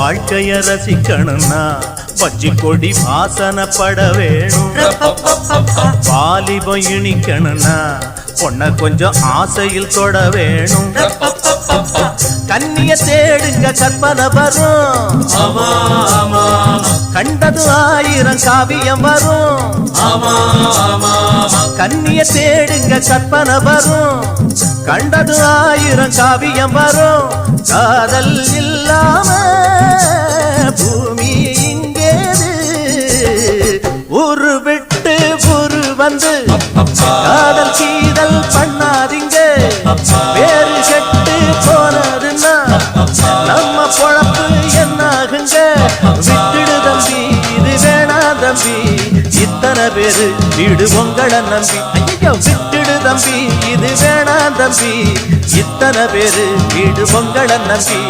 வாழ்க்கைய ரசிக்கணும்னா பச்சி கொடி வாசனப்பட வேணும். வாலிபம் இனிக்கணும்னா பொண்ண கொஞ்சம் ஆசையில் தொட வேணும். கண்ணிய தேடுங்க கற்பனை வரும். கண்டது 1000 காவியம் வரும். கண்ணிய தேடுங்க கற்பனை வரும். கண்டது 1000 காவியம் வரும். காதல் இல்லாம பூமி இங்கேது. ஊரு விட்டு ஊரு வந்து காதல் கீதல் பண்ணாதீங்க. வேறு கெட்டு போனதுன்னா நம்ம பொழப்பு என்னாகுங்க. விட்டுடு தம்பி இது வேணா தம்பி. இத்தனை பேரு வீடு உங்களை நம்பி. ஐயோ விட்டுடு தம்பி இது வேணா தம்பி. இத்தனை பேரு வீடு உங்களை நம்பி.